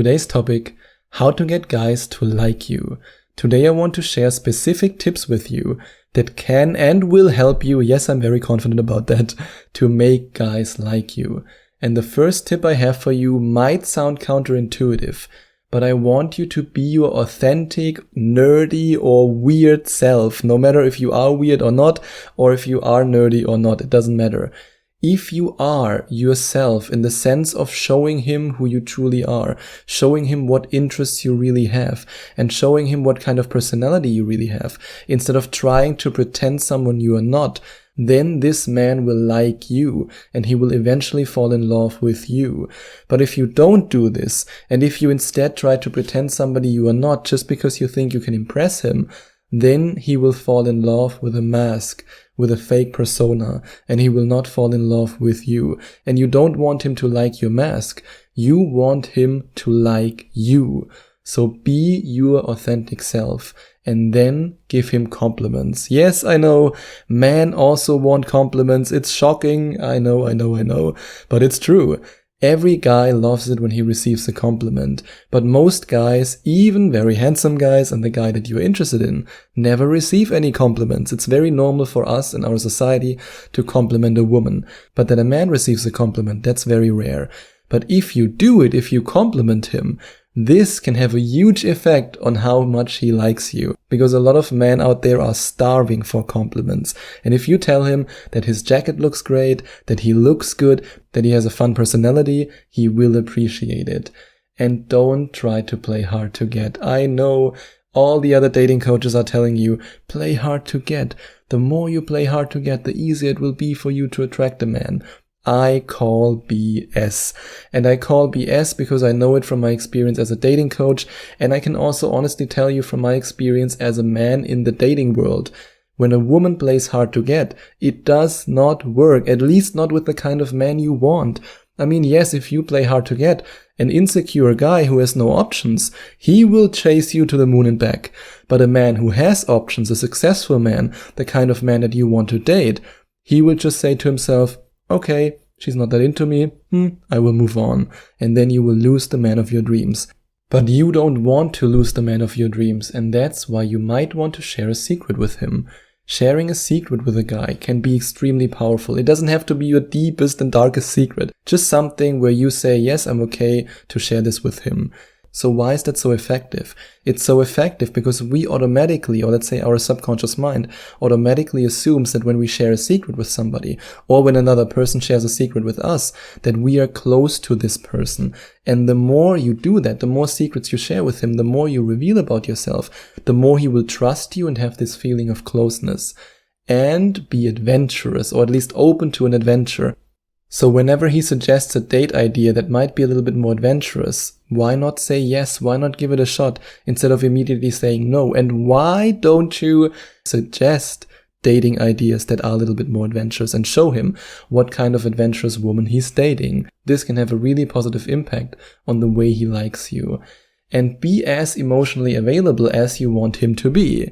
Today's topic, how to get guys to like you. Today I want to share specific tips with you that can and will help you, yes, I'm very confident about that, to make guys like you. And the first tip I have for you might sound counterintuitive, but I want you to be your authentic, nerdy, or weird self, no matter if you are weird or not, or if you are nerdy or not, it doesn't matter. If you are yourself in the sense of showing him who you truly are, showing him what interests you really have, and showing him what kind of personality you really have, instead of trying to pretend someone you are not, then this man will like you, and he will eventually fall in love with you. But if you don't do this, and if you instead try to pretend somebody you are not just because you think you can impress him, then he will fall in love with a mask, with a fake persona, and he will not fall in love with you. And you don't want him to like your mask. You want him to like you. So be your authentic self and then give him compliments. Yes, I know, men also want compliments. It's shocking. I know, but it's true. Every guy loves it when he receives a compliment, but most guys, even very handsome guys and the guy that you're interested in, never receive any compliments. It's very normal for us in our society to compliment a woman, but that a man receives a compliment, that's very rare. But if you do it, if you compliment him, this can have a huge effect on how much he likes you, because a lot of men out there are starving for compliments. And if you tell him that his jacket looks great, that he looks good, that he has a fun personality, he will appreciate it. And don't try to play hard to get. I know all the other dating coaches are telling you, play hard to get. The more you play hard to get, the easier it will be for you to attract a man. I call BS. And I call BS because I know it from my experience as a dating coach, and I can also honestly tell you from my experience as a man in the dating world. When a woman plays hard to get, it does not work, at least not with the kind of man you want. I mean, yes, if you play hard to get, an insecure guy who has no options, he will chase you to the moon and back. But a man who has options, a successful man, the kind of man that you want to date, he will just say to himself, okay, she's not that into me, I will move on. And then you will lose the man of your dreams. But you don't want to lose the man of your dreams, and that's why you might want to share a secret with him. Sharing a secret with a guy can be extremely powerful. It doesn't have to be your deepest and darkest secret. Just something where you say, yes, I'm okay to share this with him. So why is that so effective? It's so effective because we automatically, or let's say our subconscious mind, automatically assumes that when we share a secret with somebody, or when another person shares a secret with us, that we are close to this person. And the more you do that, the more secrets you share with him, the more you reveal about yourself, the more he will trust you and have this feeling of closeness. And be adventurous, or at least open to an adventure. So whenever he suggests a date idea that might be a little bit more adventurous, why not say yes? Why not give it a shot instead of immediately saying no? And why don't you suggest dating ideas that are a little bit more adventurous and show him what kind of adventurous woman he's dating? This can have a really positive impact on the way he likes you. And be as emotionally available as you want him to be.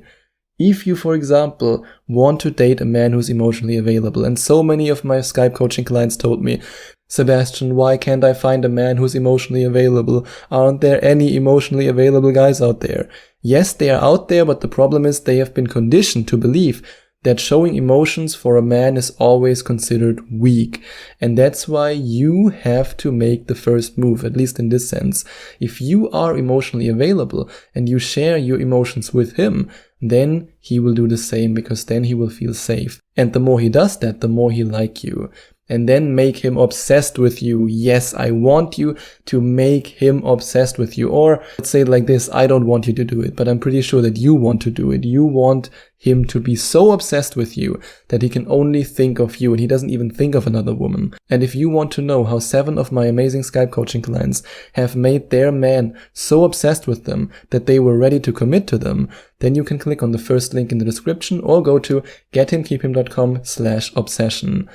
If you, for example, want to date a man who's emotionally available, and so many of my Skype coaching clients told me, Sebastian, why can't I find a man who's emotionally available? Aren't there any emotionally available guys out there? Yes, they are out there, but the problem is they have been conditioned to believe that showing emotions for a man is always considered weak. And that's why you have to make the first move, at least in this sense. If you are emotionally available and you share your emotions with him, then he will do the same, because then he will feel safe. And the more he does that, the more he'll like you. And then make him obsessed with you. Yes, I want you to make him obsessed with you. Or let's say it like this, I don't want you to do it, but I'm pretty sure that you want to do it. You want him to be so obsessed with you that he can only think of you and he doesn't even think of another woman. And if you want to know how 7 of my amazing Skype coaching clients have made their man so obsessed with them that they were ready to commit to them, then you can click on the first link in the description or go to gethimkeephim.com/obsession.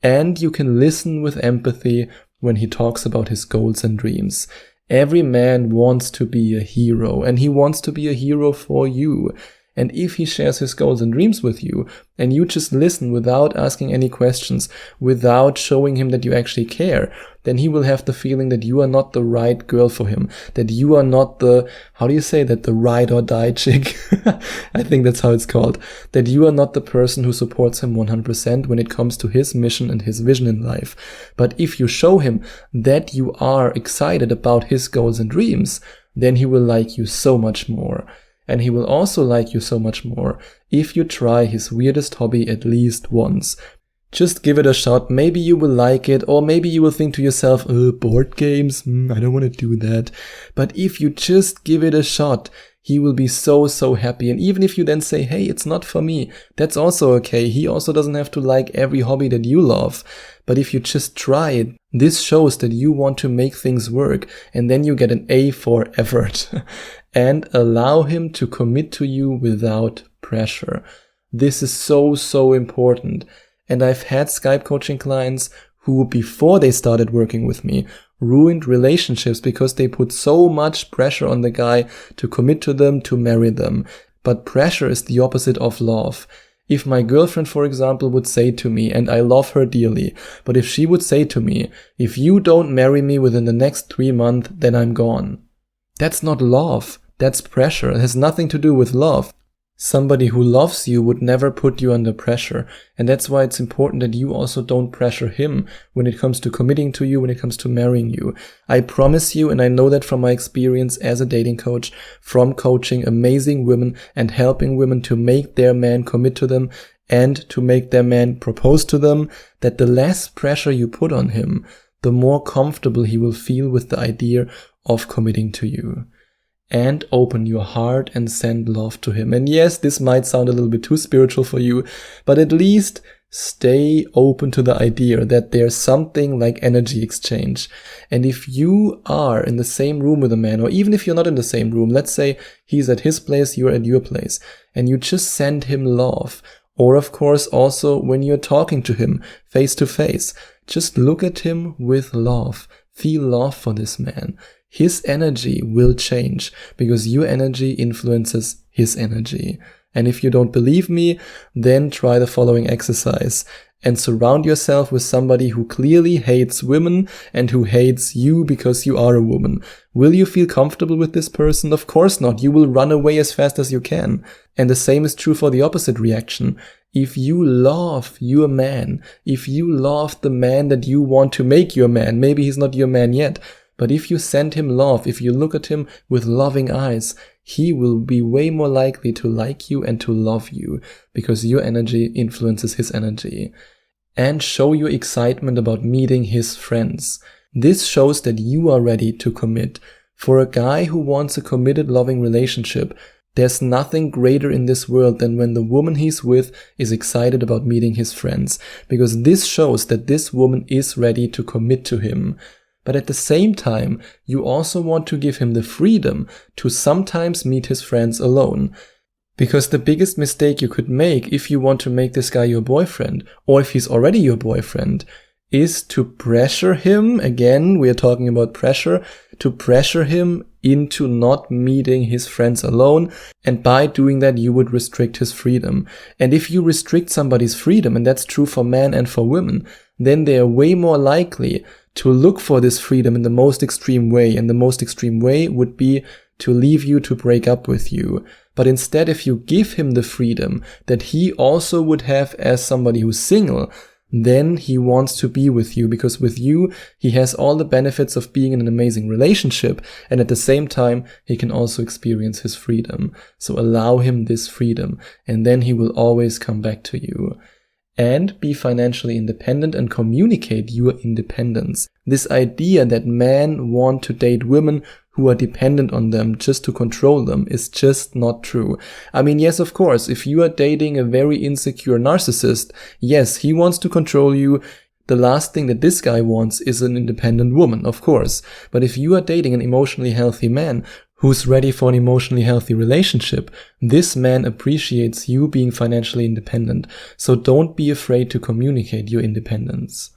And you can listen with empathy when he talks about his goals and dreams. Every man wants to be a hero, and he wants to be a hero for you. And if he shares his goals and dreams with you, and you just listen without asking any questions, without showing him that you actually care, then he will have the feeling that you are not the right girl for him, that you are not the, how do you say that, the ride or die chick? I think that's how it's called. That you are not the person who supports him 100% when it comes to his mission and his vision in life. But if you show him that you are excited about his goals and dreams, then he will like you so much more. And he will also like you so much more if you try his weirdest hobby at least once. Just give it a shot. Maybe you will like it, or maybe you will think to yourself, board games? I don't want to do that. But if you just give it a shot, he will be so happy. And even if you then say, hey, it's not for me, that's also okay. He also doesn't have to like every hobby that you love. But if you just try it, this shows that you want to make things work. And then you get an A for effort. And allow him to commit to you without pressure. This is so important. And I've had Skype coaching clients who, before they started working with me, ruined relationships because they put so much pressure on the guy to commit to them, to marry them. But pressure is the opposite of love. If my girlfriend, for example, would say to me, and I love her dearly, but if she would say to me, if you don't marry me within the next 3 months, then I'm gone. That's not love. That's pressure. It has nothing to do with love. Somebody who loves you would never put you under pressure. And that's why it's important that you also don't pressure him when it comes to committing to you, when it comes to marrying you. I promise you, and I know that from my experience as a dating coach, from coaching amazing women and helping women to make their man commit to them and to make their man propose to them, that the less pressure you put on him, the more comfortable he will feel with the idea of committing to you. And open your heart and send love to him. And yes, this might sound a little bit too spiritual for you, but at least stay open to the idea that there's something like energy exchange. And if you are in the same room with a man, or even if you're not in the same room, let's say he's at his place, you're at your place, and you just send him love. Or of course also when you're talking to him face to face, just look at him with love. Feel love for this man. His energy will change because your energy influences his energy. And if you don't believe me, then try the following exercise and surround yourself with somebody who clearly hates women and who hates you because you are a woman. Will you feel comfortable with this person? Of course not. You will run away as fast as you can. And the same is true for the opposite reaction. If you love your man, if you love the man that you want to make your man, maybe he's not your man yet, but if you send him love, if you look at him with loving eyes, he will be way more likely to like you and to love you because your energy influences his energy. And show your excitement about meeting his friends. This shows that you are ready to commit. For a guy who wants a committed, loving relationship, there's nothing greater in this world than when the woman he's with is excited about meeting his friends, because this shows that this woman is ready to commit to him. But at the same time, you also want to give him the freedom to sometimes meet his friends alone. Because the biggest mistake you could make if you want to make this guy your boyfriend, or if he's already your boyfriend, is to pressure him, again, we are talking about pressure, to pressure him into not meeting his friends alone, and by doing that you would restrict his freedom. And if you restrict somebody's freedom, and that's true for men and for women, then they are way more likely to look for this freedom in the most extreme way, and the most extreme way would be to leave you, to break up with you. But instead, if you give him the freedom that he also would have as somebody who's single, then he wants to be with you, because with you, he has all the benefits of being in an amazing relationship, and at the same time, he can also experience his freedom. So allow him this freedom, and then he will always come back to you. And be financially independent and communicate your independence. This idea that men want to date women who are dependent on them just to control them is just not true. I mean, yes, of course, if you are dating a very insecure narcissist, yes, he wants to control you. The last thing that this guy wants is an independent woman, of course. But if you are dating an emotionally healthy man who's ready for an emotionally healthy relationship, this man appreciates you being financially independent. So don't be afraid to communicate your independence.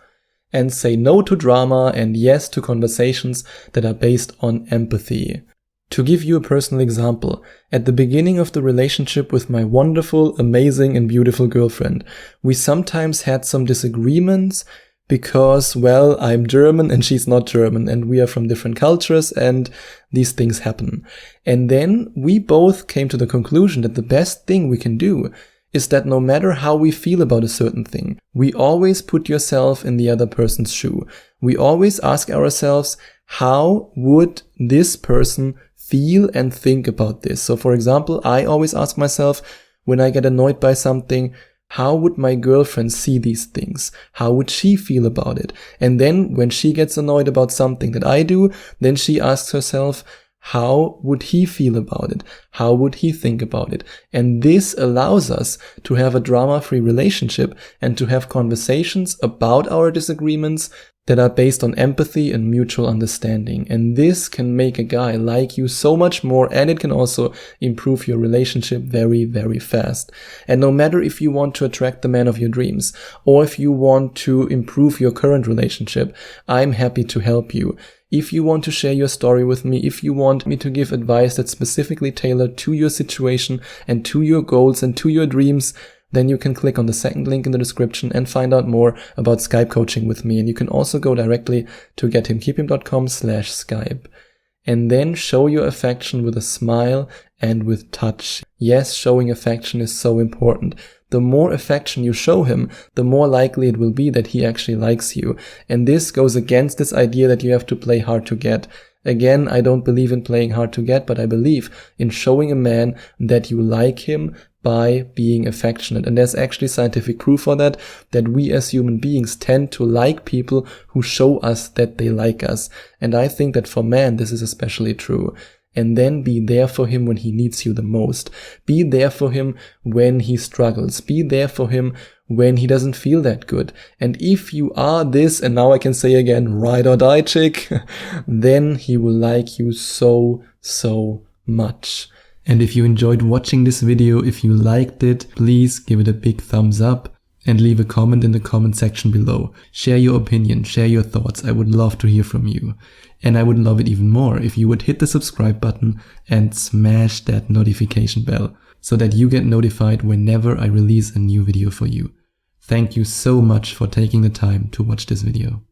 And say no to drama and yes to conversations that are based on empathy. To give you a personal example, at the beginning of the relationship with my wonderful, amazing, and beautiful girlfriend, we sometimes had some disagreements because, well, I'm German and she's not German, and we are from different cultures, and these things happen. And then we both came to the conclusion that the best thing we can do is that no matter how we feel about a certain thing, we always put yourself in the other person's shoe. We always ask ourselves, how would this person feel and think about this? So for example, I always ask myself, when I get annoyed by something, how would my girlfriend see these things? How would she feel about it? And then when she gets annoyed about something that I do, then she asks herself, how would he feel about it? How would he think about it? And this allows us to have a drama-free relationship and to have conversations about our disagreements that are based on empathy and mutual understanding. And this can make a guy like you so much more, and it can also improve your relationship very, very fast. And no matter if you want to attract the man of your dreams, or if you want to improve your current relationship, I'm happy to help you. If you want to share your story with me, if you want me to give advice that's specifically tailored to your situation and to your goals and to your dreams, then you can click on the second link in the description and find out more about Skype coaching with me. And you can also go directly to gethimkeephim.com/Skype. And then show your affection with a smile and with touch. Yes, showing affection is so important. The more affection you show him, the more likely it will be that he actually likes you. And this goes against this idea that you have to play hard to get. Again, I don't believe in playing hard to get, but I believe in showing a man that you like him by being affectionate. And there's actually scientific proof for that we as human beings tend to like people who show us that they like us. And I think that for men, this is especially true. And then be there for him when he needs you the most. Be there for him when he struggles. Be there for him when he doesn't feel that good. And if you are this, and now I can say again, ride or die chick, then he will like you so, so much. And if you enjoyed watching this video, if you liked it, please give it a big thumbs up and leave a comment in the comment section below. Share your opinion, share your thoughts. I would love to hear from you. And I would love it even more if you would hit the subscribe button and smash that notification bell so that you get notified whenever I release a new video for you. Thank you so much for taking the time to watch this video.